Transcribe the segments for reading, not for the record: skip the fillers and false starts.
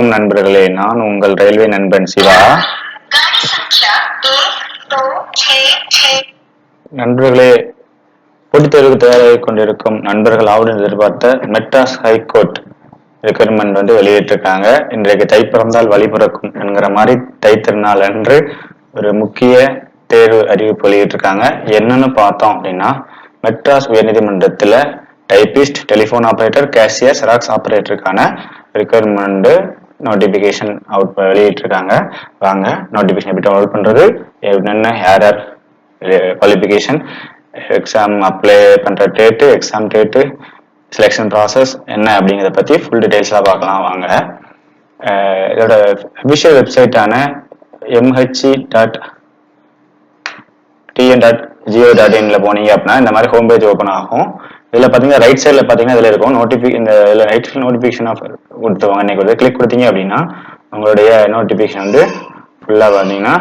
வணக்கம் நண்பர்களே, நான் உங்கள் ரயில்வே நண்பன் சிவா. நண்பர்களே, போட்டித் தேர்வுக்கு தயாராகிக் கொண்டிருக்கும் நண்பர்கள் ஆவலுடன் எதிர்பார்த்த மெட்ராஸ் ஹைகோர்ட் ரெக்யர்மெண்ட் வெளியிட்டிருக்காங்க. இன்றைக்கு தை பிறந்தால் வழி பிறக்கும் என்கிற மாதிரி தை திருநாள் அன்று ஒரு முக்கிய தேர்வு அறிவிப்பு வெளியிட்டிருக்காங்க. என்னன்னு பார்த்தோம் அப்படின்னா, மெட்ராஸ் உயர்நீதிமன்றத்தில் typist, telephone operator, cashier, xerox ஆபரேட்டருக்கான ரெக்யர்மெண்ட் நோட்டிபிகேஷன் அவுட் வெளியிட்டிருக்காங்க. வாங்க நோட்டிபிகேஷன் எப்படி டவுன்லோட் பண்றது, என்னென்ன யார் யார் குவாலிஃபிகேஷன், எக்ஸாம் அப்ளை பண்ற date, exam date, selection process என்ன அப்படிங்கிறத பத்தி ஃபுல் டீடைல்ஸாக பார்க்கலாம். வாங்க. இதோட அபிஷியல் வெப்சைட்டான mh.tn.go.in போனீங்க அப்படின்னா இந்த மாதிரி ஹோம் பேஜ் ஓப்பன் ஆகும். இதுல பாத்தீங்கன்னா ரைட் சைட்ல பாத்தீங்கன்னா இதுல இருக்கும் இந்த ரைட் சைட் நோட்டிபிகேஷன் ஆஃப் கொடுத்துருவாங்க. இன்னைக்கு கிளிக் கொடுத்தீங்க அப்படின்னா உங்களுடைய நோட்டிபிகேஷன் ஃபுல்லா பாத்தீங்கன்னா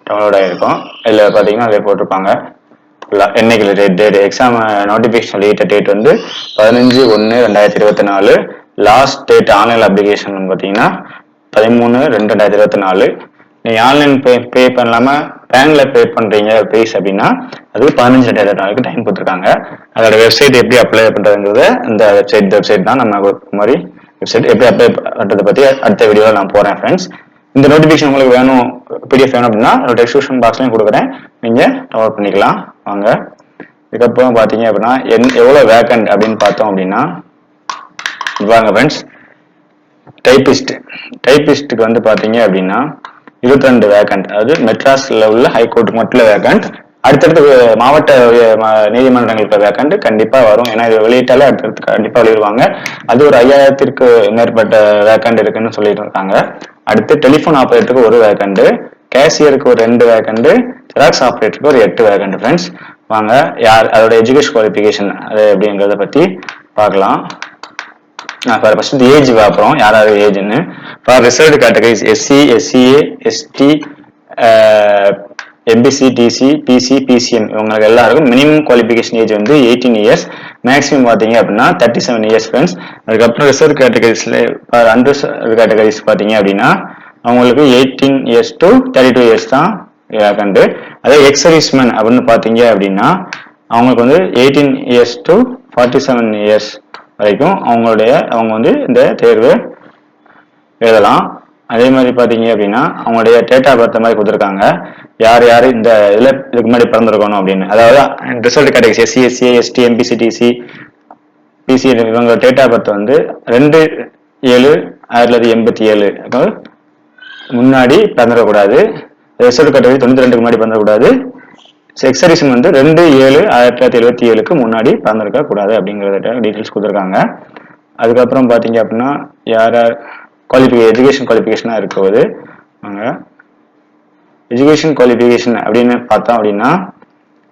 டவுன்லோட் ஆகிருக்கும். இதுல பாத்தீங்கன்னா அதில் போட்டிருப்பாங்க என்னைக்கு டேட், எக்ஸாம் நோட்டிபிகேஷன் வெளியிட்ட date 15/1/2024. Last date online application பாத்தீங்கன்னா 13/2/2024. நீங்க ஆன்லைன் பே பண்ணலாம பேங்க்ல பே பண்றீங்க பேஸ் அப்படின்னா அது 15/2/2024 டைம் கொடுத்துருக்காங்க. அதோட வெப்சைட் எப்படி அப்ளை பண்றதுங்கிறத இந்த வெப்சைட் தான் நம்ம மாதிரி வெப்சைட் எப்படி அப்ளை பண்றதை பத்தி அடுத்த வீடியோல நான் போறேன் ஃப்ரெண்ட்ஸ். இந்த நோட்டிபிகேஷன் உங்களுக்கு வேணும், பிடிஎஃப் வேணும் அப்படின்னா டிஸ்கிரிப்ஷன் பாக்ஸ்லயும் கொடுக்குறேன், நீங்க டவுன்லோட் பண்ணிக்கலாம். வாங்க. இதுக்கப்புறம் பாத்தீங்க அப்படின்னா எவ்வளவு வேக்கண்ட் அப்படின்னு பார்த்தோம் அப்படின்னா வாங்க ஃப்ரெண்ட்ஸ். டைபிஸ்டுக்கு பாத்தீங்க அப்படின்னா 22 வேக்கண்ட், அதாவது மெட்ராஸ்ல உள்ள ஹைகோர்ட்டுக்கு மட்டும் வேக்கண்ட். அடுத்தடுத்து மாவட்ட நீதிமன்றங்களுக்கு வேக்கண்ட் கண்டிப்பா வரும். ஏன்னா இது வெளியிட்டாலே அடுத்தடுத்து கண்டிப்பா வெளியிடுவாங்க. அது ஒரு 5000த்திற்கு மேற்பட்ட வேக்கண்ட் இருக்குன்னு சொல்லிட்டு இருக்காங்க. அடுத்து டெலிஃபோன் ஆபரேட்டருக்கு ஒரு வேக்கண்ட், கேஷியருக்கு ஒரு 2 வேக்கண்ட், ஜெராக்ஸ் ஆபரேட்டருக்கு ஒரு 8 வேக்கண்ட் ஃப்ரெண்ட்ஸ். வாங்க அதோட எஜுகேஷன் குவாலிஃபிகேஷன் அது எப்படிங்கிறத பத்தி பார்க்கலாம். ஃபர்ஸ்ட் ஏஜ் பார்ப்போம், யாராவது ஏஜ்னு. For reserved categories SC, SCA, ST, MBC, DC, BC, BCM இவங்களுக்கு எல்லாருக்கும் minimum qualification age 18 years. Maximum பார்த்தீங்க அப்படின்னா 37 இயர்ஸ் ஃப்ரெண்ட்ஸ். அதுக்கப்புறம் ரிசர்வ் கேட்டகரிஸ்ல அன்ரிசர்வ் கேட்டகரிஸ் பார்த்தீங்க அப்படின்னா அவங்களுக்கு 18 இயர்ஸ் டு 32 இயர்ஸ் தான் வேக்கண்ட். அதே எக்ஸ் சர்வீஸ்மேன் அப்படின்னு பார்த்தீங்க அப்படின்னா அவங்களுக்கு 18 இயர்ஸ் டு 47 இயர்ஸ் வரைக்கும் அவங்க இந்த தேர்வு எழுதலாம். அதே மாதிரி பாத்தீங்க அப்படின்னா அவங்களுடைய டேட் ஆஃப் பர்த் மாதிரி கொடுத்துருக்காங்க, யார் யார் இந்த இதுக்கு முன்னாடி பிறந்திருக்கணும் அப்படின்னு. அதாவது result category SC, SCA, ST, MBC, DC, BC இவங்க டேட் ஆஃப் பர்த் 2/7/1987 முன்னாடி பிறந்திடக்கூடாது. ரிசல்ட் கேட்டகரி 92 முன்னாடி பிறந்திடக்கூடாது. எக்ஸரிசன் 2/7/1977 முன்னாடி பிறந்திருக்க கூடாது அப்படிங்கறத டீடைல்ஸ் கொடுத்துருக்காங்க. அதுக்கப்புறம் பாத்தீங்க அப்படின்னா யார் யார் எஜுகேஷன் குவாலிஃபிகேஷனா இருக்குது. எஜுகேஷன் குவாலிஃபிகேஷன் அப்படின்னு பார்த்தோம் அப்படின்னா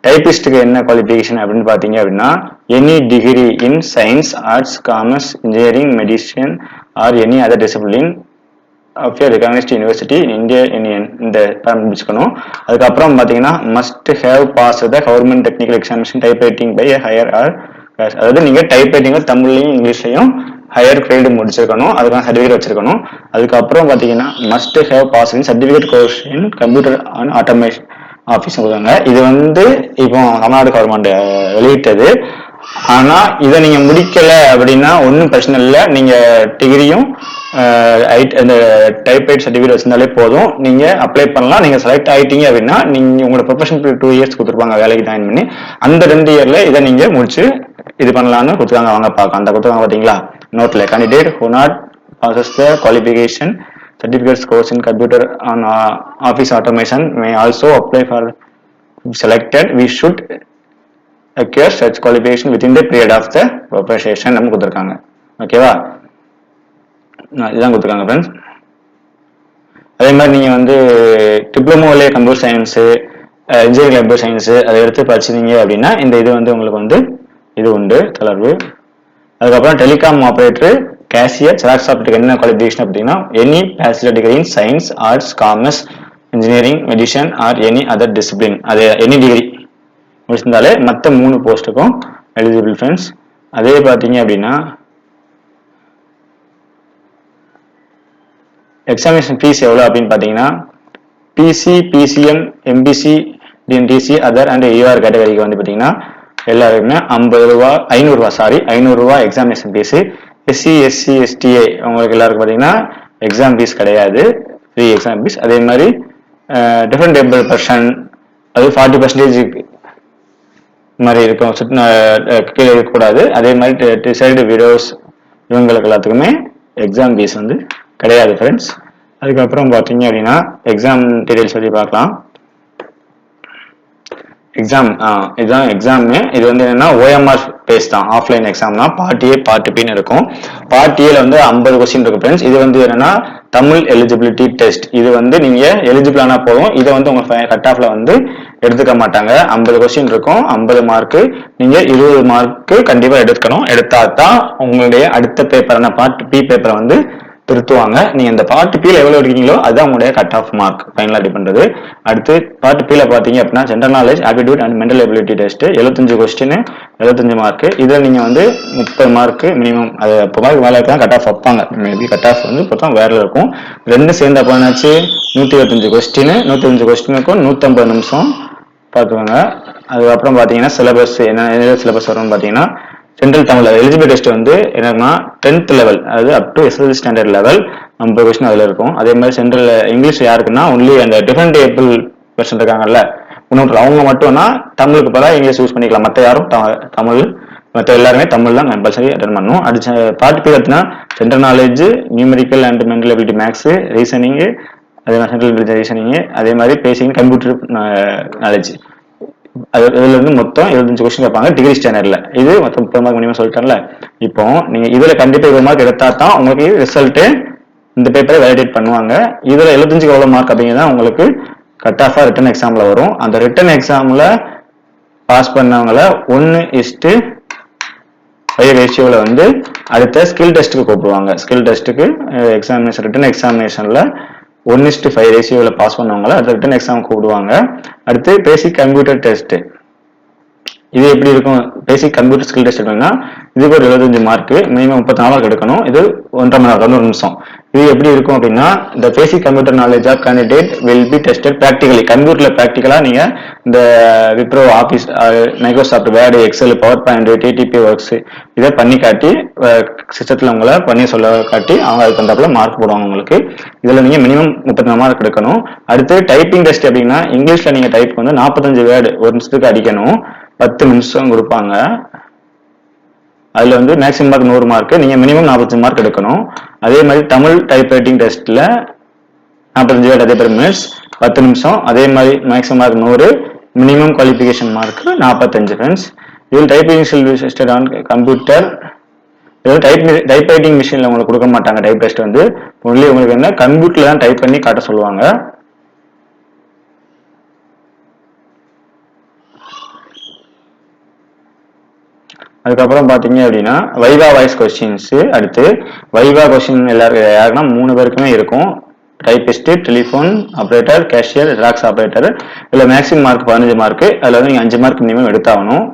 டைபிஸ்டுக்கு என்ன குவாலிஃபிகேஷன் அப்படின்னு பாத்தீங்க அப்படின்னா any degree in science, arts, commerce, engineering, medicine or any other discipline of a recognised university in India இந்த முடிச்சுக்கணும். அதுக்கப்புறம் பாத்தீங்கன்னா must have pass the government technical examination type writing by higher or, அதாவது நீங்க type writing தமிழ்லையும் இங்கிலீஷ்லையும் higher grade முடிச்சிருக்கணும், அதுக்கான certificate வச்சிருக்கணும். அதுக்கப்புறம் பாத்தீங்கன்னா must have pass in certificate course in computer and automation office கொடுத்தாங்க. இது இப்போ தமிழ்நாடு கவர்மெண்ட் வெளியிட்டது. ஆனா இதை நீங்க முடிக்கல அப்படின்னா ஒன்றும் பிரச்சனை இல்லை, நீங்க டிகிரியும் அந்த டைப் ரைட் சர்டிஃபிகேட் வச்சிருந்தாலே போதும், நீங்க அப்ளை பண்ணலாம். நீங்க செலக்ட் ஆயிட்டீங்க அப்படின்னா நீங்க உங்களோட ப்ரொஃபஷன் 2 இயர்ஸ் கொடுத்துருப்பாங்க வேலைக்கு ஜாயின் பண்ணி, அந்த 2 இயர்ல இதை நீங்க முடிச்சு இது பண்ணலாம்னு கொடுத்துருக்காங்க. வாங்க பார்க்கலாம். அந்த கொடுத்துருக்காங்க பாத்தீங்களா நோட்ல, candidate who not passes the qualification certificates course in computer and office automation may also apply for selected. We should acquire such qualification within the period of the preparation நம்ம கொடுத்துருக்காங்க. ஓகேவா, இதுதான் கொடுத்துருக்காங்க ஃப்ரெண்ட்ஸ். அதே மாதிரி நீங்க டிப்ளமோலே computer science, engineering computer science அதை எடுத்து படிச்சிருந்தீங்க அப்படின்னா இந்த இது உங்களுக்கு இது உண்டு தளர்வு. அதுக்கப்புறம் டெலிகாம் ஆபரேட்டர், கேஷியர், செராக்ஸ் ஆபரேட்டருக்கு என்ன குவாலிஃபிகேஷன் அப்படின்னா any bachelor degree in science, arts, commerce, engineering, medicine or any other discipline, அது எனி டிகிரி முடிச்சிருந்தாலே மற்ற 3 போஸ்ட்டுக்கும் எலிஜிபிள் ஃப்ரெண்ட்ஸ். அதே பார்த்தீங்க அப்படின்னா எக்ஸாமினேஷன் ஃபீஸ் எவ்வளோ அப்படின்னு பார்த்தீங்கன்னா BC, BCM, MBC, DNTC, other and AR கேட்டகரிக்கு வந்து பார்த்தீங்கன்னா எல்லாருக்குமே 50 ரூபா 500 ரூபா examination fee. SC, SC, STA உங்களுக்கு எல்லாருக்கும் பார்த்தீங்கன்னா எக்ஸாம் ஃபீஸ் கிடையாது, ஃப்ரீ எக்ஸாம் ஃபீஸ். அதே மாதிரி டிஃபரெண்ட் ஏபிள் பர்சன் அது 40% மாதிரி இருக்கும், கீழே இருக்கக்கூடாது. அதே மாதிரி டிசைடு விடோஸ் இவங்களுக்கு எல்லாத்துக்குமே எக்ஸாம் ஃபீஸ் வந்து கிடையாது ஃப்ரெண்ட்ஸ். அதுக்கப்புறம் பார்த்தீங்க அப்படின்னா எக்ஸாம் டீடைல்ஸ் பற்றி பார்க்கலாம். எக்ஸாம் இதுதான் எக்ஸாமு. இது வந்து என்னன்னா ஓஎம்ஆர் பேஸ் தான், ஆஃப்லைன் எக்ஸாம் தான். பார்ட் ஏ பார்ட் பின்னு இருக்கும். பார்ட் ஏல வந்து 50 கொஸ்டின் இருக்கும் ஃப்ரெண்ட்ஸ். இது வந்து என்னன்னா தமிழ் எலிஜிபிலிட்டி டெஸ்ட். இது வந்து நீங்க எலிஜிபிள் ஆனா போதும், இதை வந்து உங்க கட் ஆஃப்ல வந்து எடுத்துக்க மாட்டாங்க. 50 கொஸ்டின் இருக்கும், 50 மார்க்கு. நீங்க 20 மார்க்கு கண்டிப்பா எடுக்கணும். எடுத்தா தான் உங்களுடைய அடுத்த பேப்பரான பார்ட் பி பேப்பரை வந்து திருத்துவாங்க. நீங்க இந்த பார்ட் பில எவ்வளவு எடுக்கீங்களோ அதுதான் உங்களுடைய கட் ஆஃப் மார்க் ஃபைனலா டிபெண்ட் பண்றது. அடுத்து பார்ட் பில பாத்தீங்க அப்படின்னா general knowledge, aptitude and mental ability test 75 question, 75 mark. இதுல நீங்க வந்து 30 மார்க் மினிமம், அது 30 மார்க் மேல இருக்கலாம் கட் ஆஃப் வைப்பாங்க. மேபி கட் ஆஃப் வந்து பார்த்தா வேற இருக்கும். ரெண்டு சேர்ந்த போனாச்சு 125 கொஸ்டின், 125 கொஸ்டினுக்கும் 150 நிமிஷம் பார்த்துக்கோங்க. அதுக்கப்புறம் பாத்தீங்கன்னா சிலபஸ் என்ன சிலபஸ் வரும்னு பாத்தீங்கன்னா சென்ட்ரல் தமிழ் எலிஜிபிலிட்டி டெஸ்ட் வந்து என்னன்னா 10th லெவல், அதாவது up to SSLC standard level 50 question அதுல இருக்கும். அதே மாதிரி சென்ட்ரல் இங்கிலீஷ் யாருக்குன்னா ஒன்லி அந்த டிஃபரெண்ட் ஏபிள் பர்சன் இருக்காங்கல்ல இன்னொரு அவங்க மட்டும்னா தமிழுக்கு பதிலாக இங்கிலீஷ் யூஸ் பண்ணிக்கலாம். மற்ற யாரும் தமிழ், மற்ற எல்லாருமே தமிழ் தான் கம்பல்சரி அட்டன் பண்ணணும். அடுத்த பார்ட் பி பார்த்தீங்கன்னா general knowledge, numerical and mental ability, maths, reasoning, அதே மாதிரி சென்ட்ரல் ரீசனிங், அதே மாதிரி பேசிங், கம்ப்யூட்டர் நாலேஜ். இதுல இருந்து மொத்தம் 75 கொஸ்டின் கேட்பாங்க டிகிரி ஸ்டாண்டர்ட்ல. இது மொத்தம் 30 மார்க் மினிமம் சொல்லிட்டேன்ல. இப்போ நீங்க இதுல கண்டிப்பா 20 மார்க் எடுத்தா தான் உங்களுக்கு ரிசல்ட் இந்த பேப்பரை வேலிடேட் பண்ணுவாங்க. இதுல 75 எவ்வளவு மார்க் அப்படிங்கிறத உங்களுக்கு கட் ஆஃபா ரிட்டன் எக்ஸாம்ல வரும். அந்த ரிட்டன் எக்ஸாம்ல பாஸ் பண்ணவங்கள 1:5 ரேஷியோல வந்து அடுத்த ஸ்கில் டெஸ்ட்டுக்கு கூப்பிடுவாங்க. ஸ்கில் டெஸ்ட்டுக்கு எக்ஸாமினேஷன் ரிட்டன் எக்ஸாமினேஷன்ல 1:5 ரேஷியோல பாஸ் பண்ணவங்கள அடுத்த ரிட்டன் எக்ஸாம் கூப்பிடுவாங்க. அடுத்து பேசிக் கம்ப்யூட்டர் டெஸ்ட். இது எப்படி இருக்கும்? பேசிக் கம்ப்யூட்டர் ஸ்கில் டெஸ்ட் எடுக்கணும்னா இதுக்கு ஒரு 75 மார்க், மினிமம் 34 மார்க் எடுக்கணும். இது 1.5 மணி நேரம் 90 நிமிஷம். இது எப்படி இருக்கும் அப்படின்னா இந்த basic computer knowledge of candidate will be tested practically. கம்ப்யூட்டர்ல பிராக்டிகலா நீங்க இந்த விப்ரோ office, Microsoft Word, Excel, PowerPoint, DTP works இதை பண்ணி காட்டி சிஸ்டத்துல உங்களை பண்ணி சொல்ல காட்டி அவங்க அதுக்கு தகுந்தாப்புல மார்க் போடுவாங்க உங்களுக்கு. இதுல நீங்க மினிமம் 34 மார்க் எடுக்கணும். அடுத்து டைப்பிங் டெஸ்ட் அப்படின்னா இங்கிலீஷ்ல நீங்க டைப் வந்து 45 வேர்டு ஒரு நிமிஷத்துக்கு அடிக்கணும். 10 நிமிஷம் கொடுப்பாங்க. அதுல வந்து மேக்ஸிமம் மார்க் 100 மார்க், நீங்க மினிமம் 45 மார்க் எடுக்கணும். அதே மாதிரி தமிழ் டைப் ரைட்டிங் டெஸ்ட்ல 45 வேர்டு, அதே மாதிரி மினிட்ஸ் 10 நிமிஷம், அதே மாதிரி maximum mark 100, minimum qualification mark 45 friends. இதில் typing skill on computer, type writing மிஷின்ல உங்களுக்கு கொடுக்க மாட்டாங்க. டைப் டெஸ்ட் வந்து ஒன்லி உங்களுக்கு என்ன கம்ப்யூட்டர்ல தான் டைப் பண்ணி காட்ட சொல்லுவாங்க. அதுக்கப்புறம் பாத்தீங்க அப்படின்னா வைவா வாய்ஸ் கொஸ்டின்ஸ். அடுத்து வைவா கொஸ்டின் எல்லாரும் யாருன்னா 3 பேருக்குமே இருக்கும். Typist, telephone operator, cashier, xerox operator. இதுல மேக்ஸிமம் மார்க் 15 மார்க். அதுல வந்து நீங்க 5 மார்க் மினிமம் எடுத்தாகணும்.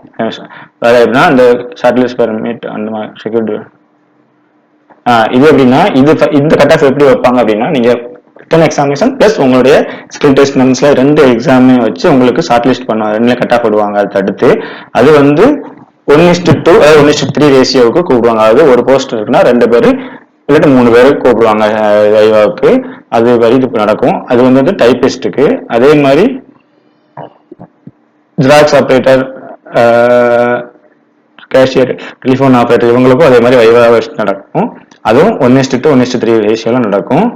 வேற எப்படின்னா இந்த ஷார்ட்லிஸ்ட் பெர்மிட் அந்த செக்யூரிட்டி. இது எப்படின்னா இந்த கட் ஆஃப் எப்படி வைப்பாங்க அப்படின்னா நீங்க ரிட்டன் எக்ஸாமினேஷன் பிளஸ் உங்களுடைய ஸ்கில் டெஸ்ட் மென்ஸ்ல 2 எக்ஸாமே வச்சு உங்களுக்கு ஷார்ட் லிஸ்ட் பண்ணுவாங்க. 2 கட் ஆஃப் விடுவாங்க. அது அடுத்து அது வந்து 1:2 அதாவது 1:3 ரேஷியோவுக்கு கூப்பிடுவாங்க. அதாவது ஒரு போஸ்ட் இருக்குன்னா 2 பேர் இல்லாட்டி 3 பேர் கூப்பிடுவாங்க வைவாவுக்கு. அது வழி நடக்கும். அது வந்து டைபிஸ்டுக்கு. அதே மாதிரி xerox operator, cashier, telephone operator இவங்களுக்கும் அதே மாதிரி வைவா நடக்கும். அதுவும் 1:2 1:3 ரேஷியோல நடக்கும்.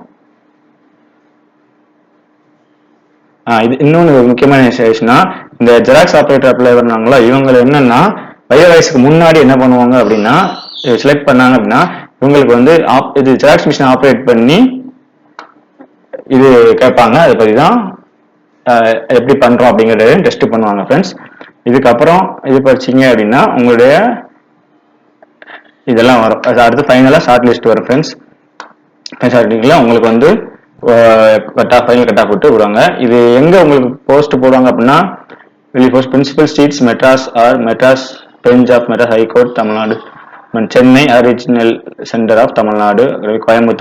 இது இன்னொன்று முக்கியமான விஷயம்னா இந்த ஜெராக்ஸ் ஆப்ரேட்டர் அப்ளை பண்ணாங்களா இவங்க என்னன்னா வைவா வாய்ஸ்க்கு முன்னாடி என்ன பண்ணுவாங்க அப்படின்னா செலக்ட் பண்ணாங்க அப்படின்னா இவங்களுக்கு வந்து இது ஜெராக்ஸ் மிஷின் ஆப்ரேட் பண்ணி இது கேட்பாங்க. அதை பத்தி தான் எப்படி பண்றோம் அப்படிங்கறத டெஸ்ட் பண்ணுவாங்க ஃப்ரெண்ட்ஸ். இதுக்கப்புறம் இது படிச்சீங்க அப்படின்னா உங்களுடைய இதெல்லாம் வரும். அடுத்து ஃபைனலா ஷார்ட் லிஸ்ட் வரும் ஃப்ரெண்ட்ஸ். ஷார்ட் லிஸ்ட்ல உங்களுக்கு வந்து ஃபைனல் கட் ஆஃப் விட்டு விடுவாங்க. இது எங்க உங்களுக்கு போஸ்ட் போடுவாங்க அப்படின்னா வெளி principal streets, Madras or Madras bench of Madras high court Tamil Nadu, Chennai original centre of Tamil Nadu, Coimbatore